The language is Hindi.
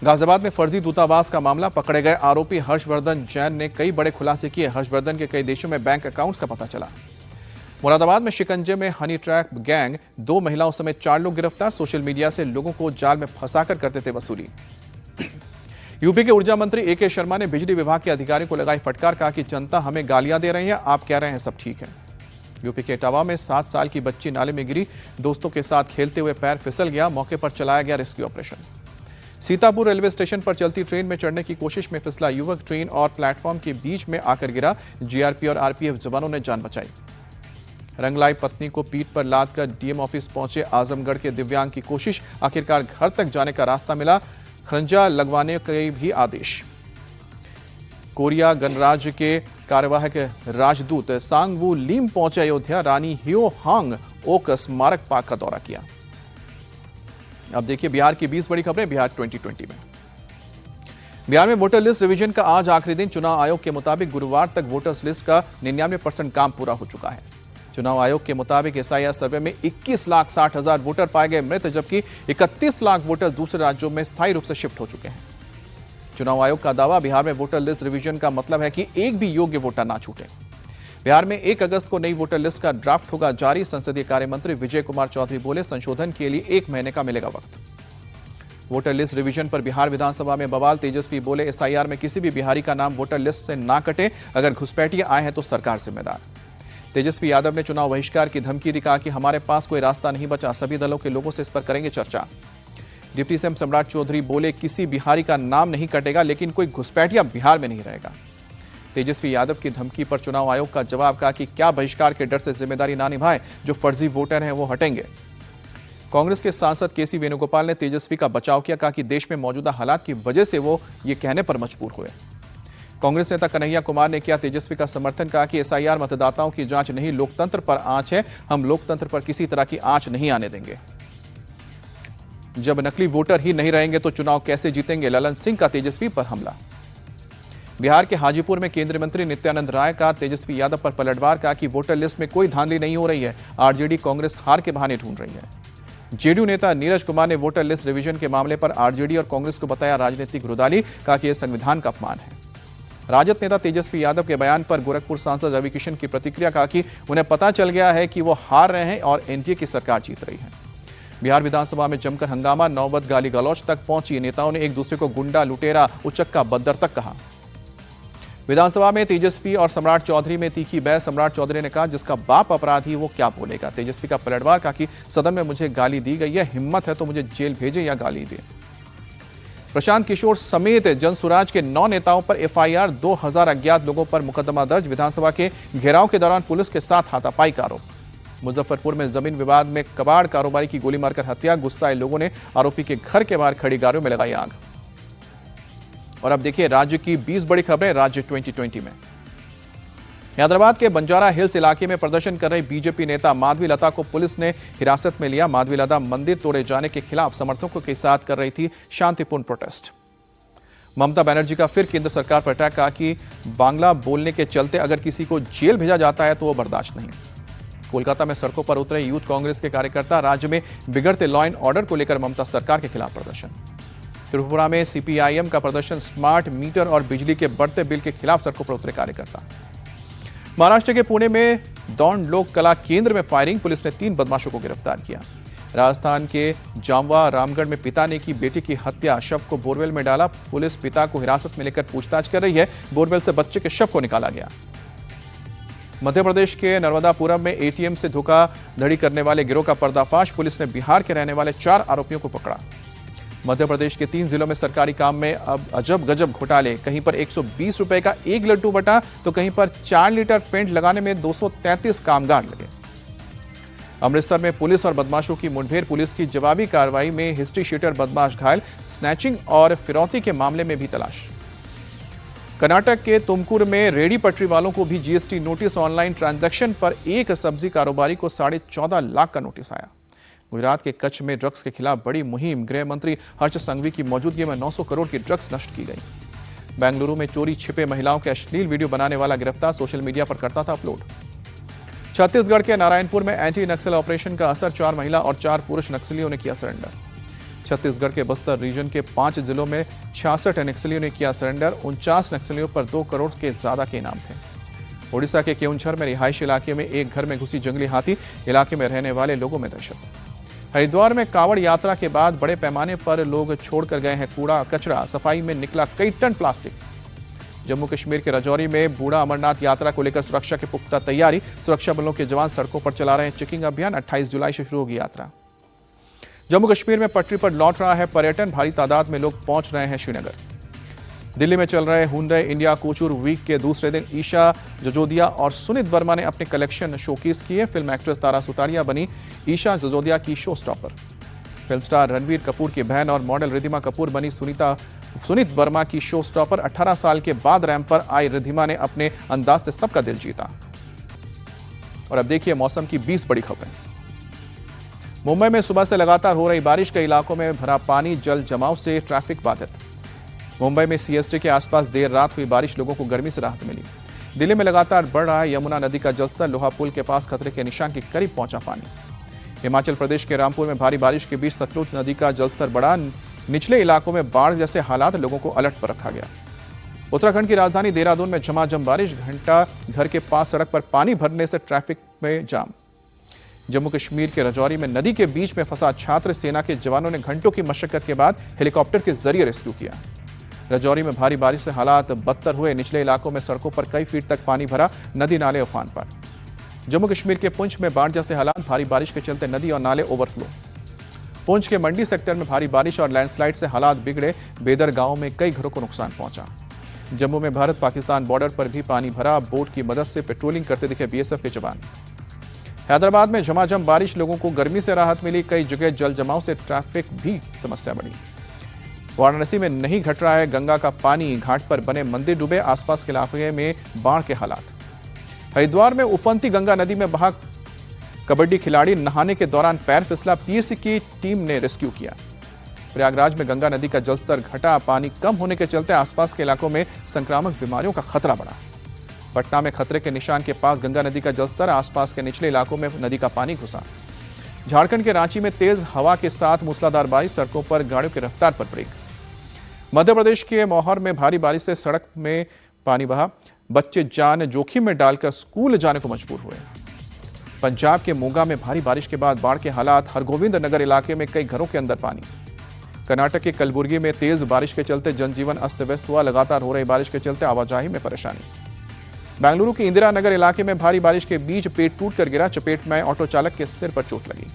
गाजियाबाद में फर्जी दूतावास का मामला, पकड़े गए आरोपी हर्षवर्धन जैन ने कई बड़े खुलासे किए। हर्षवर्धन के कई देशों में बैंक अकाउंट्स का पता चला। मुरादाबाद में शिकंजे में हनी ट्रैप गैंग, 2 महिलाओं समेत 4 लोग गिरफ्तार। सोशल मीडिया से लोगों को जाल में फंसाकर करते थे वसूली। यूपी के ऊर्जा मंत्री ए के शर्मा ने बिजली विभाग के अधिकारियों को लगाई फटकार, कहा कि जनता हमें गालियां दे रही है, आप कह रहे हैं सब ठीक है। यूपी के इटावा में 7 साल की बच्ची नाले में गिरी, दोस्तों के साथ खेलते हुए पैर फिसल गया, मौके पर चलाया गया rescue operation. Sitapur railway station पर चलती ट्रेन में चढ़ने की कोशिश में फिसला युवक, ट्रेन और प्लेटफॉर्म के बीच में आकर गिरा। जीआरपी और आरपीएफ जवानों ने जान बचाई। रंगलाई पत्नी को पीठ पर लाद कर डीएम ऑफिस पहुंचे आजमगढ़ के दिव्यांग की कोशिश, आखिरकार घर तक जाने का रास्ता मिला, खरंजा लगवाने के भी आदेश। कोरिया गणराज्य के कार्यवाहक राजदूत सांग वू लीम पहुंचे अयोध्या, रानी हियो हांग ओक स्मारक पार्क का दौरा किया। अब देखिए बिहार की 20 बड़ी खबरें बिहार 2020 में। बिहार में वोटर लिस्ट रिवीजन का आज आखिरी दिन। चुनाव आयोग के मुताबिक गुरुवार तक वोटर्स लिस्ट का 99% काम पूरा हो चुका है। चुनाव आयोग के मुताबिक एसआईआर सर्वे में 21,60,000 वोटर पाए गए मृत, जबकि 31 लाख वोटर दूसरे राज्यों में स्थायी रूप से शिफ्ट हो चुके हैं। चुनाव आयोग का दावा, बिहार में वोटर लिस्ट रिवीजन का मतलब है कि एक भी योग्य वोटर ना छूटे। बिहार में 1 अगस्त को नई वोटर लिस्ट का ड्राफ्ट होगा जारी। संसदीय कार्य मंत्री विजय कुमार चौधरी बोले, संशोधन के लिए 1 महीने का मिलेगा वक्त। वोटर लिस्ट रिवीजन पर बिहार विधानसभा में बवाल, तेजस्वी बोले, एसआईआर में किसी भी बिहारी का नाम वोटर लिस्ट से ना कटे, अगर घुसपैठिए आए हैं तो सरकार जिम्मेदार। तेजस्वी यादव ने चुनाव बहिष्कार की धमकी दी, कहा कि हमारे पास कोई रास्ता नहीं बचा, सभी दलों के लोगों से इस पर करेंगे चर्चा। डिप्टी सीएम सम्राट चौधरी बोले, किसी बिहारी का नाम नहीं कटेगा, लेकिन कोई घुसपैठिया बिहार में नहीं रहेगा। तेजस्वी यादव की धमकी पर चुनाव आयोग का जवाब, कहा कि क्या बहिष्कार के डर से जिम्मेदारी ना निभाए, जो फर्जी वोटर हैं वो हटेंगे। कांग्रेस के सांसद केसी वेणुगोपाल ने तेजस्वी का बचाव किया, कहा कि देश में मौजूदा हालात की वजह से वो ये कहने पर मजबूर हुए। कांग्रेस नेता कन्हैया कुमार ने किया तेजस्वी का समर्थन, कहा कि एसआईआर मतदाताओं की जांच नहीं, लोकतंत्र पर आंच है, हम लोकतंत्र पर किसी तरह की आंच नहीं आने देंगे। जब नकली वोटर ही नहीं रहेंगे तो चुनाव कैसे जीतेंगे, ललन सिंह का तेजस्वी पर हमला। बिहार के हाजीपुर में केंद्रीय मंत्री नित्यानंद राय का तेजस्वी यादव पर पलटवार, कहा कि वोटर लिस्ट में कोई धांधली नहीं हो रही है, आरजेडी कांग्रेस हार के बहाने ढूंढ रही है। जेडीयू नेता नीरज कुमार ने वोटर लिस्ट रिवीजन के मामले पर आरजेडी और कांग्रेस को बताया राजनीतिक रुदाली, कहा कि यह संविधान का अपमान है। राजद नेता तेजस्वी यादव के बयान पर गोरखपुर सांसद रवि किशन की प्रतिक्रिया, कहा कि उन्हें पता चल गया है कि वो हार रहे हैं और एनडीए की सरकार जीत रही है। बिहार विधानसभा में जमकर हंगामा, नौबत गाली गलौज तक पहुंची। नेताओं ने एक दूसरे को गुंडा, लुटेरा, उचक्का, बद्दर तक कहा। विधानसभा में तेजस्वी और सम्राट चौधरी में तीखी बहस। सम्राट चौधरी ने कहा, जिसका बाप अपराधी वो क्या बोलेगा। तेजस्वी का पलटवार, कहा कि सदन में मुझे गाली दी गई है, हिम्मत है तो मुझे जेल भेजे या गाली दे। प्रशांत किशोर समेत जनसुराज के 9 नेताओं पर एफआईआर, 2000 अज्ञात लोगों पर मुकदमा दर्ज। विधानसभा के घेराव के दौरान पुलिस के साथ हाथापाई का आरोप। मुजफ्फरपुर में जमीन विवाद में कबाड़ कारोबारी की गोली मारकर हत्या, गुस्साए लोगों ने आरोपी के घर के बाहर खड़ी गाड़ियों में लगाई आग। और अब देखिए राज्य की 20 बड़ी खबरें राज्य 2020 में। हैदराबाद के बंजारा हिल्स इलाके में प्रदर्शन कर रही बीजेपी नेता माधवी लता को पुलिस ने हिरासत में लिया। माधवी लता मंदिर तोड़े जाने के खिलाफ समर्थकों के साथ कर रही थी शांतिपूर्ण प्रोटेस्ट। ममता बनर्जी का फिर केंद्र सरकार पर अटैक, कहा कि बांग्ला बोलने के चलते अगर किसी को जेल भेजा जाता है तो वो बर्दाश्त नहीं। कोलकाता में सड़कों पर उतरे यूथ कांग्रेस के कार्यकर्ता, राज्य में बिगड़ते लॉ एंड ऑर्डर को लेकर ममता सरकार के खिलाफ प्रदर्शन। त्रिपुरा में सीपीआईएम का प्रदर्शन, स्मार्ट मीटर और बिजली के बढ़ते बिल के खिलाफ सड़कों पर उतरे कार्यकर्ता। महाराष्ट्र के पुणे में दौंड लोक कला केंद्र में फायरिंग, पुलिस ने 3 बदमाशों को गिरफ्तार किया। राजस्थान के जामवा रामगढ़ में पिता ने की बेटी की हत्या, शव को बोरवेल में डाला, पुलिस पिता को हिरासत में लेकर पूछताछ कर रही है। बोरवेल से बच्चे के शव को निकाला गया। मध्य प्रदेश के नर्मदापुरम में एटीएम से धोखाधड़ी करने वाले गिरोह का पर्दाफाश, पुलिस ने बिहार के रहने वाले 4 आरोपियों को पकड़ा। मध्य प्रदेश के 3 जिलों में सरकारी काम में अब अजब गजब घोटाले, कहीं पर 120 रुपए का 1 लड्डू बटा तो कहीं पर 4 लीटर पेंट लगाने में 233 कामगार लगे। अमृतसर में पुलिस और बदमाशों की मुठभेड़, पुलिस की जवाबी कार्रवाई में हिस्ट्री शीटर बदमाश घायल, स्नैचिंग और फिरौती के मामले में भी तलाश। कर्नाटक के तुमकुर में रेडी पटरी वालों को भी जीएसटी नोटिस, ऑनलाइन ट्रांजैक्शन पर एक सब्जी कारोबारी को 14.5 लाख का नोटिस आया। गुजरात के कच्छ में ड्रग्स के खिलाफ बड़ी मुहिम, गृह मंत्री हर्ष संघवी की मौजूदगी में 900 करोड़ की ड्रग्स नष्ट की गई। बेंगलुरु में चोरी छिपे महिलाओं के अश्लील वीडियो बनाने वाला गिरफ्तार, सोशल मीडिया पर करता था अपलोड। छत्तीसगढ़ के नारायणपुर में एंटी नक्सल ऑपरेशन का असर, 4 महिला और 4 पुरुष नक्सलियों ने किया सरेंडर। छत्तीसगढ़ के बस्तर रीजन के 5 जिलों में 66 नक्सलियों ने किया सरेंडर। 49 नक्सलियों पर 2 करोड़ के ज्यादा के इनाम थे। ओडिशा के केउंझर में रिहायशी इलाके में एक घर में घुसी जंगली हाथी, इलाके में रहने वाले लोगों में दहशत। हरिद्वार में कांवड़ यात्रा के बाद बड़े पैमाने पर लोग छोड़कर गए हैं कूड़ा कचरा, सफाई में निकला कई टन प्लास्टिक। जम्मू कश्मीर के राजौरी में बूढ़ा अमरनाथ यात्रा को लेकर सुरक्षा की पुख्ता तैयारी, सुरक्षा बलों के जवान सड़कों पर चला रहे हैं चेकिंग अभियान। 28 जुलाई से शुरू होगी यात्रा। जम्मू कश्मीर में पटरी पर लौट रहा है पर्यटन, भारी तादाद में लोग पहुंच रहे हैं श्रीनगर। दिल्ली में चल रहे हुंडई इंडिया कूचूर वीक के दूसरे दिन ईशा जजोदिया और सुनीत वर्मा ने अपने कलेक्शन शोकेस किए। फिल्म एक्ट्रेस तारा सुतारिया बनी ईशा जजोदिया की show stopper. Film star Ranveer Kapoor की बहन और मॉडल रिद्धिमा कपूर बनी सुनीत वर्मा की शो स्टॉपर। 18 साल के बाद रैंप पर आई रिद्धिमा ने अपने अंदाज से सबका दिल जीता। और अब देखिए मौसम की 20 बड़ी खबरें। मुंबई में सुबह से लगातार हो रही बारिश, कई इलाकों में भरा पानी, जल जमाव से ट्रैफिक बाधित। मुंबई में सीएसटी के आसपास देर रात हुई बारिश, लोगों को गर्मी से राहत मिली। दिल्ली में लगातार बढ़ रहा है यमुना नदी का जलस्तर, लोहा पुल के पास खतरे के निशान के करीब पहुंचा पानी। हिमाचल प्रदेश के रामपुर में भारी बारिश के बीच सतलुज नदी का जलस्तर बढ़ा, निचले इलाकों में बाढ़ जैसे हालात, लोगों को अलर्ट पर रखा गया। उत्तराखंड की राजधानी देहरादून में झमाझम बारिश, घंटा घर के पास सड़क पर पानी भरने से ट्रैफिक में जाम। जम्मू कश्मीर के राजौरी में नदी के बीच में फंसा छात्र, सेना के जवानों ने घंटों की मशक्कत के बाद हेलीकॉप्टर के जरिए रेस्क्यू किया। राजौरी में भारी बारिश से हालात बदतर हुए, निचले इलाकों में सड़कों पर कई फीट तक पानी भरा, नदी नाले उफान पर। जम्मू कश्मीर के पुंछ में बाढ़ जैसे हालात, भारी बारिश के चलते नदी और नाले ओवरफ्लो। पुंछ के मंडी सेक्टर में भारी बारिश और लैंडस्लाइड से हालात बिगड़े, बेदर गांव में कई घरों को नुकसान पहुंचा। जम्मू में भारत पाकिस्तान बॉर्डर पर भी पानी भरा, बोट की मदद से पेट्रोलिंग करते दिखे बीएसएफ के जवान। हैदराबाद में झमाझम बारिश, लोगों को गर्मी से राहत मिली, कई जगह जल जमाव से ट्रैफिक भी समस्या बढ़ी। वाराणसी में नहीं घट रहा है गंगा का पानी, घाट पर बने मंदिर डूबे, आसपास के इलाके में बाढ़ के हालात। हरिद्वार में उफनती गंगा नदी में बहा कबड्डी खिलाड़ी, नहाने के दौरान पैर फिसला, पीएससी की टीम ने रेस्क्यू किया। प्रयागराज में गंगा नदी का जलस्तर घटा, पानी कम होने के चलते आसपास के इलाकों में संक्रामक बीमारियों का खतरा बढ़ा। पटना में खतरे के निशान के पास गंगा नदी का जलस्तर, आसपास के निचले इलाकों में नदी का पानी घुसा। झारखंड के रांची में तेज हवा के साथ मूसलाधार बारिश, सड़कों पर गाड़ियों की रफ्तार पर ब्रेक। मध्य प्रदेश के मौहर में भारी बारिश से सड़क में पानी बहा, बच्चे जान जोखिम में डालकर स्कूल जाने को मजबूर हुए। पंजाब के मोगा में भारी बारिश के बाद बाढ़ के हालात, हरगोविंद नगर इलाके में कई घरों के अंदर पानी। कर्नाटक के कलबुर्गी में तेज बारिश के चलते जनजीवन अस्त व्यस्त हुआ, लगातार हो रही बारिश के चलते आवाजाही में परेशानी। बेंगलुरु के इंदिरा नगर इलाके में भारी बारिश के बीच पेड़ टूटकर गिरा, चपेट में ऑटो चालक के सिर पर चोट लगी।